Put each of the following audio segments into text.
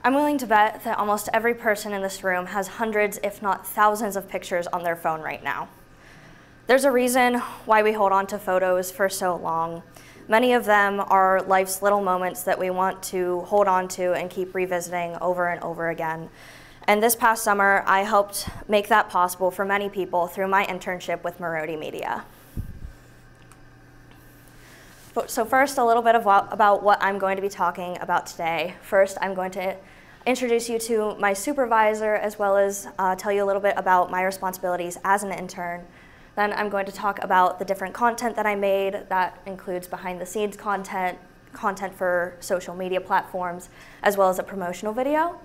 I'm willing to bet that almost every person in this room has hundreds, if not thousands, of pictures on their phone right now. There's a reason why we hold on to photos for so long. Many of them are life's little moments that we want to hold on to and keep revisiting over and over again. And this past summer, I helped make that possible for many people through my internship with Marodi Media. So first, a little bit about what I'm going to be talking about today. First, I'm going to introduce you to my supervisor, as well as tell you a little bit about my responsibilities as an intern. Then I'm going to talk about the different content that I made. That includes behind-the-scenes content, content for social media platforms, as well as a promotional video.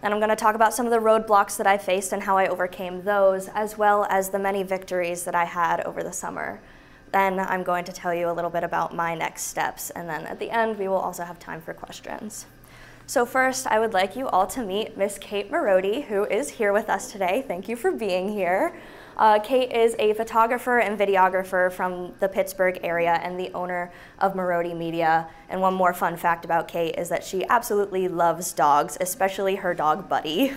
Then I'm going to talk about some of the roadblocks that I faced and how I overcame those, as well as the many victories that I had over the summer. Then I'm going to tell you a little bit about my next steps, and then at the end we will also have time for questions. So first, I would like you all to meet Miss Kate Marodi, who is here with us today. Thank you for being here. Kate is a photographer and videographer from the Pittsburgh area and the owner of Marodi Media. And one more fun fact about Kate is that she absolutely loves dogs, especially her dog Buddy.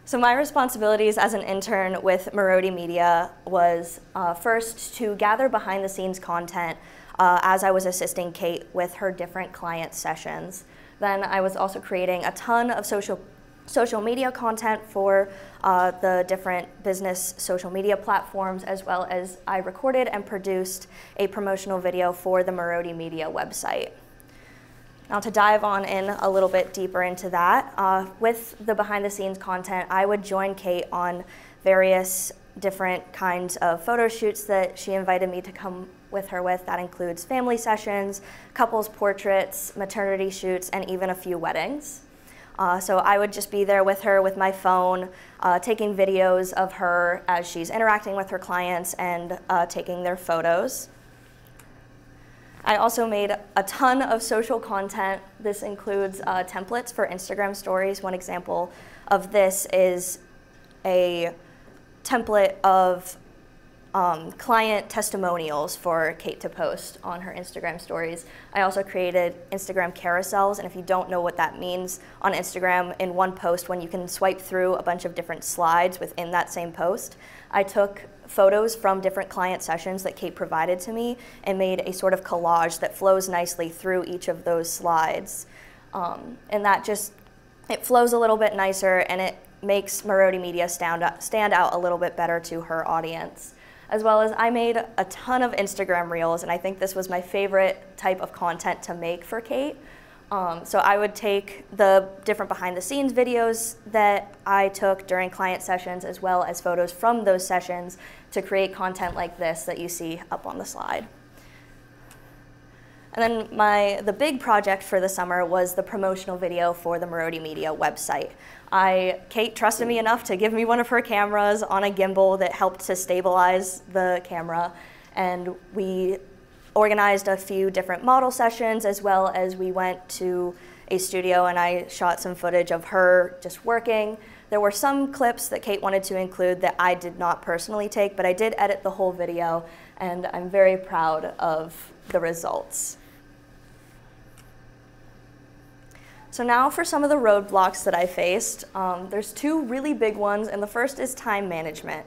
So my responsibilities as an intern with Marodi Media was first to gather behind-the-scenes content as I was assisting Kate with her different client sessions. Then I was also creating a ton of social media content for the different business social media platforms, as well as I recorded and produced a promotional video for the Marodi Media website. Now to dive on in a little bit deeper into that, with the behind-the-scenes content, I would join Kate on various different kinds of photo shoots that she invited me to come with her with. That includes family sessions, couples portraits, maternity shoots, and even a few weddings. So I would just be there with her with my phone, taking videos of her as she's interacting with her clients and taking their photos. I also made a ton of social content. This includes templates for Instagram stories. One example of this is a template of client testimonials for Kate to post on her Instagram stories. I also created Instagram carousels, and if you don't know what that means, on Instagram, in one post, when you can swipe through a bunch of different slides within that same post, I took photos from different client sessions that Kate provided to me and made a sort of collage that flows nicely through each of those slides. And that just, it flows a little bit nicer, and it makes Marodi Media stand out a little bit better to her audience. As well as I made a ton of Instagram reels, and I think this was my favorite type of content to make for Kate. So I would take the different behind-the-scenes videos that I took during client sessions, as well as photos from those sessions, to create content like this that you see up on the slide. And then the big project for the summer was the promotional video for the Marodi Media website. Kate trusted me enough to give me one of her cameras on a gimbal that helped to stabilize the camera, and we organized a few different model sessions, as well as we went to a studio and I shot some footage of her just working. There were some clips that Kate wanted to include that I did not personally take, but I did edit the whole video, and I'm very proud of the results. So now for some of the roadblocks that I faced. There's two really big ones, and the first is time management.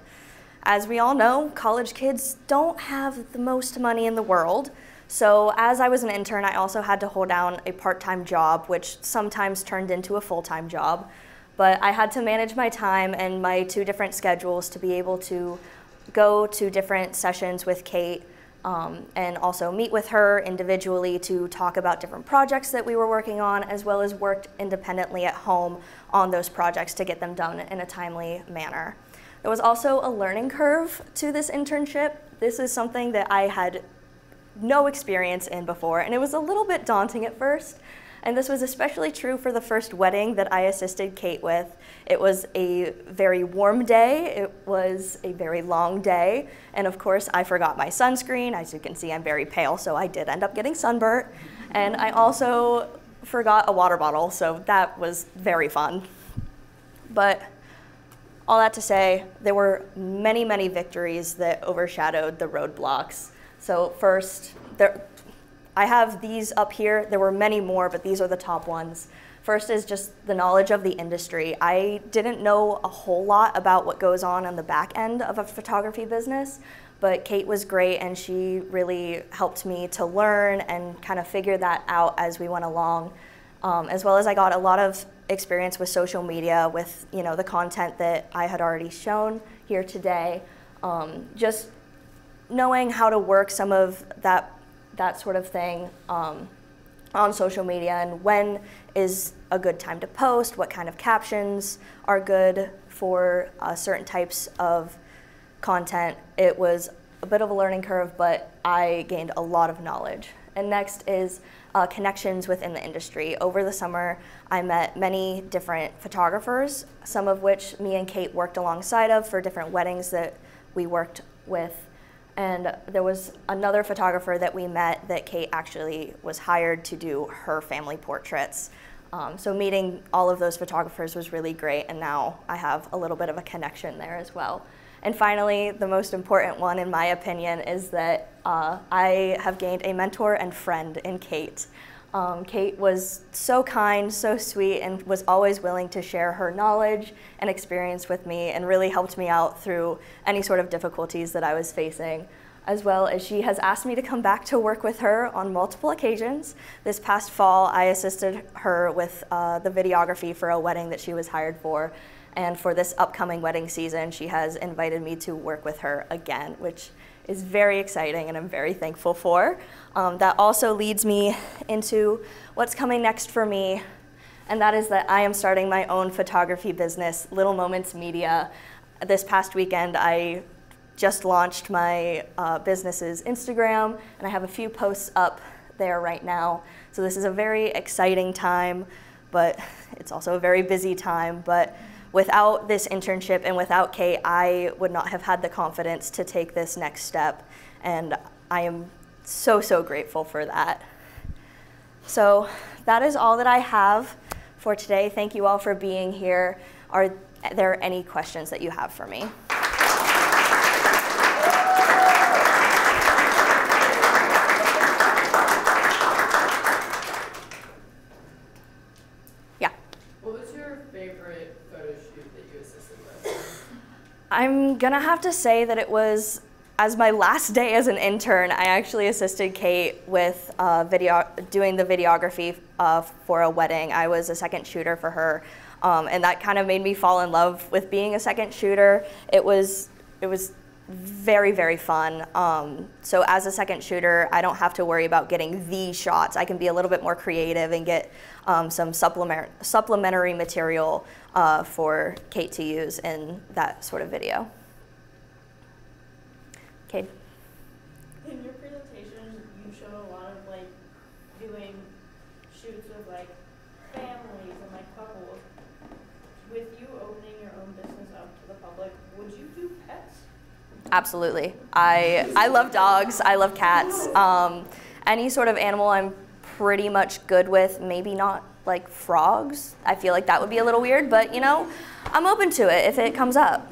As we all know, college kids don't have the most money in the world. So as I was an intern, I also had to hold down a part-time job, which sometimes turned into a full-time job. But I had to manage my time and my two different schedules to be able to go to different sessions with Kate, and also meet with her individually to talk about different projects that we were working on, as well as worked independently at home on those projects to get them done in a timely manner. There was also a learning curve to this internship. This is something that I had no experience in before, and it was a little bit daunting at first. And this was especially true for the first wedding that I assisted Kate with. It was a very warm day, it was a very long day, and of course I forgot my sunscreen. As you can see, I'm very pale, so I did end up getting sunburnt. And I also forgot a water bottle, so that was very fun. But all that to say, there were many, many victories that overshadowed the roadblocks. So first, I have these up here. There were many more, but these are the top ones. First is just the knowledge of the industry. I didn't know a whole lot about what goes on the back end of a photography business, but Kate was great and she really helped me to learn and kind of figure that out as we went along. As well as I got a lot of experience with social media with the content that I had already shown here today. Just knowing how to work some of that sort of thing on social media and when is a good time to post, what kind of captions are good for certain types of content. It was a bit of a learning curve, but I gained a lot of knowledge. And next is connections within the industry. Over the summer, I met many different photographers, some of which me and Kate worked alongside of for different weddings that we worked with. And there was another photographer that we met that Kate actually was hired to do her family portraits. So meeting all of those photographers was really great, and now I have a little bit of a connection there as well. And finally, the most important one in my opinion is that I have gained a mentor and friend in Kate. Kate was so kind, so sweet, and was always willing to share her knowledge and experience with me and really helped me out through any sort of difficulties that I was facing. As well as she has asked me to come back to work with her on multiple occasions. This past fall, I assisted her with the videography for a wedding that she was hired for. And for this upcoming wedding season, she has invited me to work with her again, which is very exciting and I'm very thankful for. That also leads me into what's coming next for me, and that is that I am starting my own photography business, Little Moments Media. This past weekend, I just launched my business's Instagram, and I have a few posts up there right now. So this is a very exciting time, but it's also a very busy time. But without this internship and without Kate, I would not have had the confidence to take this next step, and I am so, so grateful for that. So that is all that I have for today. Thank you all for being here. Are there any questions that you have for me? I'm gonna have to say that it was, as my last day as an intern, I actually assisted Kate with doing the videography for a wedding. I was a second shooter for her, and that kind of made me fall in love with being a second shooter. It was very, very fun. So as a second shooter, I don't have to worry about getting the shots. I can be a little bit more creative and get some supplementary material for Kate to use in that sort of video. Kate? In your presentation, you show a lot of doing shoots with families and couples. With you opening your own business up to the public, would you do pets? Absolutely. I love dogs, I love cats. Any sort of animal I'm pretty much good with, maybe not like frogs. I feel like that would be a little weird, but I'm open to it if it comes up.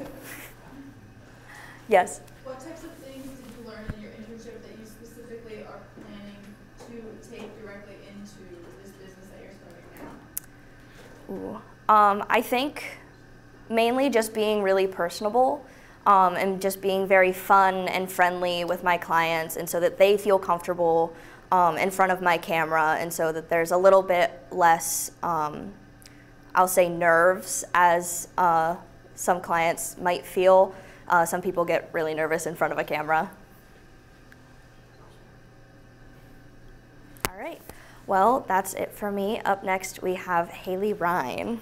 Yes? What types of things did you learn in your internship that you specifically are planning to take directly into this business that you're starting now? I think mainly just being really personable. And just being very fun and friendly with my clients, and so that they feel comfortable in front of my camera, and so that there's a little bit less, I'll say, nerves as some clients might feel. Some people get really nervous in front of a camera. All right, well, that's it for me. Up next, we have Haley Ryan.